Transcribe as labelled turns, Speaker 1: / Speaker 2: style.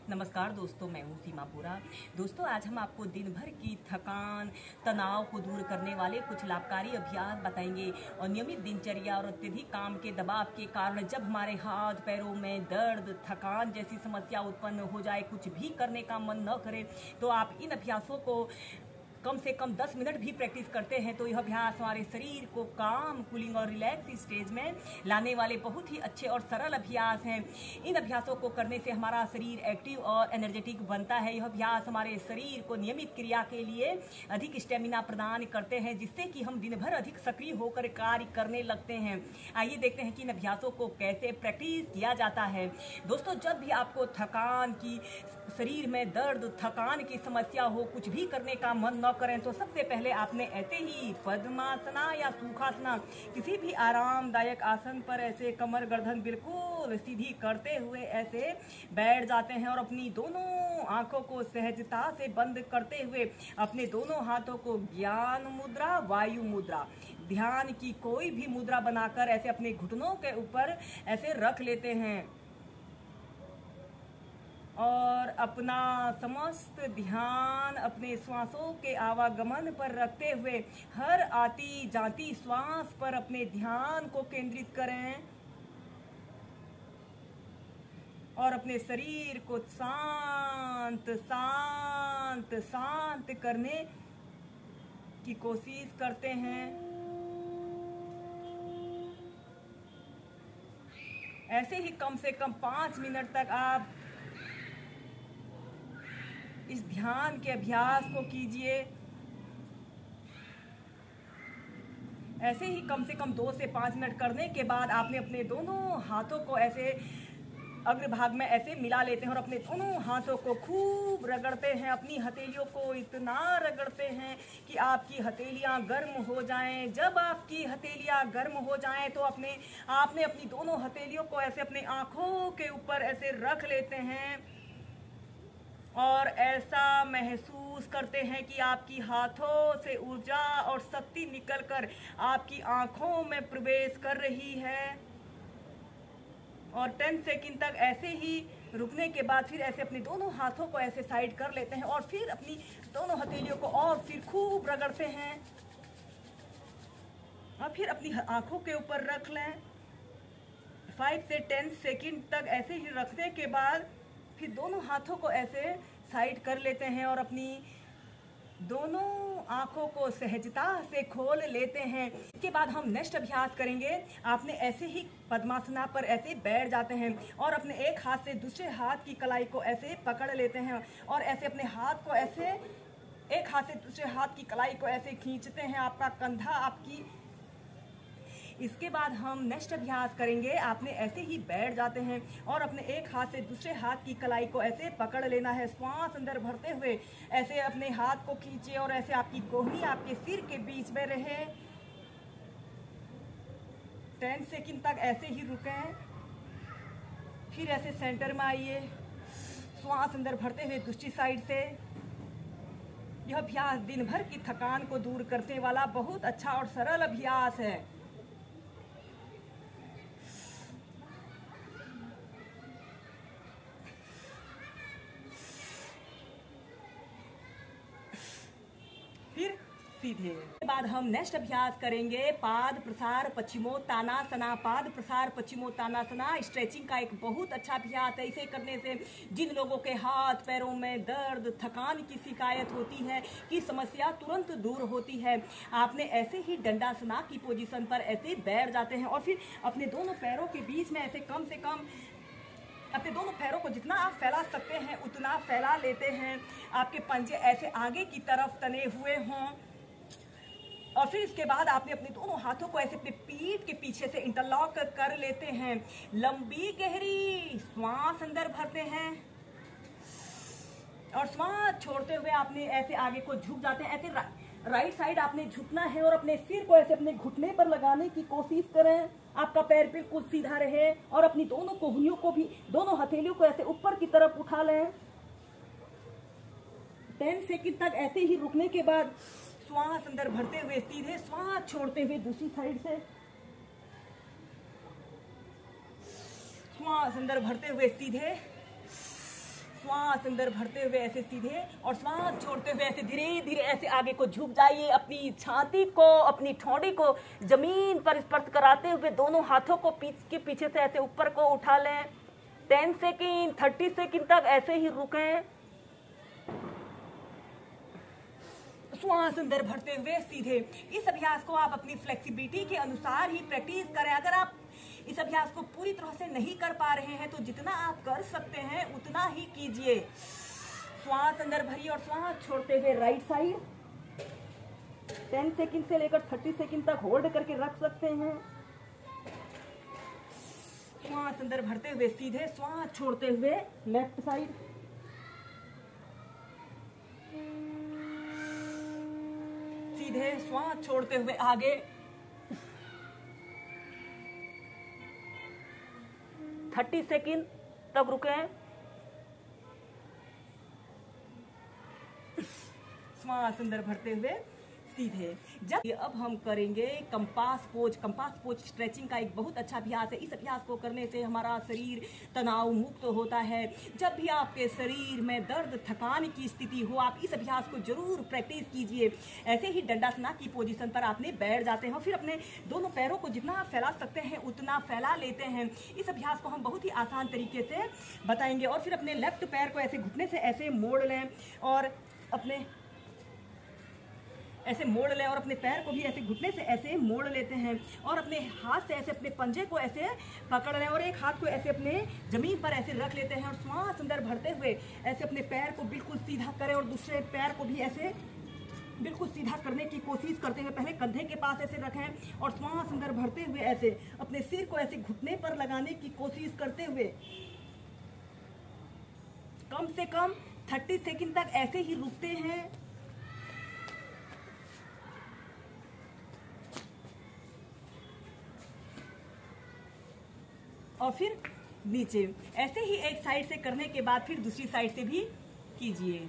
Speaker 1: नमस्कार दोस्तों, मैं हूँ सीमा पूरा। दोस्तों, आज हम आपको दिन भर की थकान, तनाव को दूर करने वाले कुछ लाभकारी अभ्यास बताएंगे। और नियमित दिनचर्या और अत्यधिक काम के दबाव के कारण जब हमारे हाथ पैरों में दर्द, थकान जैसी समस्या उत्पन्न हो जाए, कुछ भी करने का मन न करे, तो आप इन अभ्यासों को कम से कम 10 मिनट भी प्रैक्टिस करते हैं तो यह अभ्यास हमारे शरीर को काम, कूलिंग और रिलैक्स स्टेज में लाने वाले बहुत ही अच्छे और सरल अभ्यास हैं। इन अभ्यासों को करने से हमारा शरीर एक्टिव और एनर्जेटिक बनता है। यह अभ्यास हमारे शरीर को नियमित क्रिया के लिए अधिक स्टेमिना प्रदान करते हैं, जिससे कि हम दिन भर अधिक सक्रिय होकर कार्य करने लगते हैं। आइए देखते हैं कि इन अभ्यासों को कैसे प्रैक्टिस किया जाता है। दोस्तों, जब भी आपको थकान की, शरीर में दर्द, थकान की समस्या हो, कुछ भी करने का मन न करें, तो सबसे पहले आपने ऐसे ही पद्मासना या सुखासना, किसी भी आरामदायक आसन पर ऐसे कमर गर्दन बिल्कुल सीधी करते हुए ऐसे बैठ जाते हैं और अपनी दोनों आंखों को सहजता से बंद करते हुए अपने दोनों हाथों को ज्ञान मुद्रा, वायु मुद्रा, ध्यान की कोई भी मुद्रा बनाकर ऐसे अपने घुटनों के ऊपर ऐसे रख लेते हैं और अपना समस्त ध्यान अपने श्वासों के आवागमन पर रखते हुए हर आती जाती श्वास पर अपने ध्यान को केंद्रित करें और अपने शरीर को शांत शांत शांत करने की कोशिश करते हैं। ऐसे ही कम से कम 5 मिनट तक आप इस ध्यान के अभ्यास को कीजिए। ऐसे ही कम से कम 2 से 5 मिनट करने के बाद आपने अपने दोनों हाथों को ऐसे अग्रभाग में ऐसे मिला लेते हैं और अपने दोनों हाथों को खूब रगड़ते हैं। अपनी हथेलियों को इतना रगड़ते हैं कि आपकी हथेलियां गर्म हो जाएं। जब आपकी हथेलियां गर्म हो जाएं तो आपने अपनी दोनों हथेलियों को ऐसे अपने आंखों के ऊपर ऐसे रख लेते हैं और ऐसा महसूस करते हैं कि आपकी हाथों से ऊर्जा और शक्ति निकलकर आपकी आंखों में प्रवेश कर रही है। और 10 सेकंड तक ऐसे ही रुकने के बाद फिर ऐसे अपने दोनों हाथों को ऐसे साइड कर लेते हैं और फिर अपनी दोनों हथेलियों को और फिर खूब रगड़ते हैं और फिर अपनी आंखों के ऊपर रख लें। 5 से 10 सेकंड तक ऐसे ही रखने के बाद फिर दोनों हाथों को ऐसे साइड कर लेते हैं और अपनी दोनों आंखों को सहजता से खोल लेते हैं। इसके बाद हम नेक्स्ट अभ्यास करेंगे। आपने ऐसे ही पद्मासना पर ऐसे बैठ जाते हैं और अपने एक हाथ से दूसरे हाथ की कलाई को ऐसे पकड़ लेते हैं और ऐसे अपने हाथ को ऐसे एक हाथ से दूसरे हाथ की कलाई को ऐसे खींचते हैं, आपका कंधा आपकी। इसके बाद हम नेक्स्ट अभ्यास करेंगे। आपने ऐसे ही बैठ जाते हैं और अपने एक हाथ से दूसरे हाथ की कलाई को ऐसे पकड़ लेना है। श्वास अंदर भरते हुए ऐसे अपने हाथ को खींचे और ऐसे आपकी कोहनी आपके सिर के बीच में रहे। 10 सेकंड तक ऐसे ही रुकें। फिर ऐसे सेंटर में आइए, श्वास अंदर भरते हुए दूसरी साइड से। यह अभ्यास दिन भर की थकान को दूर करने वाला बहुत अच्छा और सरल अभ्यास है। फिर सीधे। इसके बाद हम नेक्स्ट अभ्यास करेंगे पाद प्रसार पश्चिमोत्तानासना। पाद प्रसार पश्चिमोत्तानासना स्ट्रेचिंग का एक बहुत अच्छा अभ्यास है। इसे करने से जिन लोगों के हाथ पैरों में दर्द, थकान की शिकायत होती है की समस्या तुरंत दूर होती है। आपने ऐसे ही दंडासना की पोजीशन पर ऐसे बैठ जाते हैं और फिर अपने दोनों पैरों के बीच में ऐसे कम से कम अपने दोनों पैरों को जितना आप फैला सकते हैं उतना फैला लेते हैं। आपके पंजे ऐसे आगे की तरफ तने हुए हों और फिर इसके बाद आपने अपने दोनों हाथों को ऐसे अपने पीठ के पीछे से इंटरलॉक कर लेते हैं। लंबी गहरी श्वास अंदर भरते हैं और श्वास छोड़ते हुए आपने ऐसे आगे को झुक जाते हैं। ऐसे राइट साइड आपने झुकना है और अपने सिर को ऐसे अपने घुटने पर लगाने की कोशिश करें। आपका पैर बिल्कुल सीधा रहे और अपनी दोनों कोहनियों को भी, दोनों हथेलियों को ऐसे ऊपर की तरफ उठा लें। 10 सेकंड तक ऐसे ही रुकने के बाद श्वास अंदर भरते हुए सीधे, श्वास छोड़ते हुए दूसरी साइड से। श्वास अंदर भरते हुए सीधे, श्वास अंदर भरते हुए ऐसे सीधे और श्वास छोड़ते हुए ऐसे धीरे धीरे ऐसे आगे को झुक जाइए। अपनी छाती को, अपनी ठोड़ी को जमीन पर स्पर्श कराते हुए दोनों हाथों को पीछे से ऐसे ऊपर को उठा लें। 10 सेकेंड 30 सेकेंड तक ऐसे ही रुकें। श्वास अंदर भरते हुए सीधे। इस अभ्यास को आप अपनी फ्लेक्सिबिलिटी के अनुसार ही प्रैक्टिस करें। अगर आप इस अभ्यास को पूरी तरह से नहीं कर पा रहे हैं तो जितना आप कर सकते हैं उतना ही कीजिए। श्वास अंदर भरिए और श्वास छोड़ते हुए राइट साइड 10 सेकंड से लेकर 30 सेकंड तक होल्ड करके रख सकते हैं। श्वास अंदर भरते हुए सीधे, श्वास छोड़ते हुए लेफ्ट साइड। सीधे श्वास छोड़ते हुए आगे। 30 सेकंड तक रुकें। श्वास अंदर भरते हुए सीधे। जब अब हम करेंगे compass pose. Compass pose stretching का एक बहुत अच्छा अभ्यास है। इस अभ्यास को करने से हमारा शरीर तनाव मुक्त होता है। जब भी आपके शरीर में दर्द, थकान की स्थिति हो, आप इस अभ्यास को जरूर प्रैक्टिस कीजिए। ऐसे ही दंडासना की पोजीशन पर आपने बैठ जाते हैं और फिर अपने दोनों पैरों को जितना आप फैला सकते हैं उतना फैला लेते हैं। इस अभ्यास को हम बहुत ही आसान तरीके से बताएंगे। और फिर अपने लेफ्ट पैर को ऐसे घुटने से ऐसे मोड़ लें और अपने ऐसे मोड़ लें और अपने पैर को भी ऐसे घुटने से ऐसे मोड़ लेते हैं और अपने हाथ से ऐसे अपने पंजे को ऐसे पकड़ लें और एक हाथ को ऐसे अपने जमीन पर ऐसे रख लेते हैं और श्वास अंदर भरते हुए ऐसे अपने पैर को बिल्कुल सीधा करें और दूसरे पैर को भी ऐसे बिल्कुल सीधा करने की कोशिश करते हुए पहले कंधे के पास ऐसे रखें और श्वास अंदर भरते हुए ऐसे अपने सिर को ऐसे घुटने पर लगाने की कोशिश करते हुए कम से कम 30 सेकंड तक ऐसे ही रुकते हैं। और फिर नीचे। ऐसे ही एक साइड से करने के बाद फिर दूसरी साइड से भी कीजिए।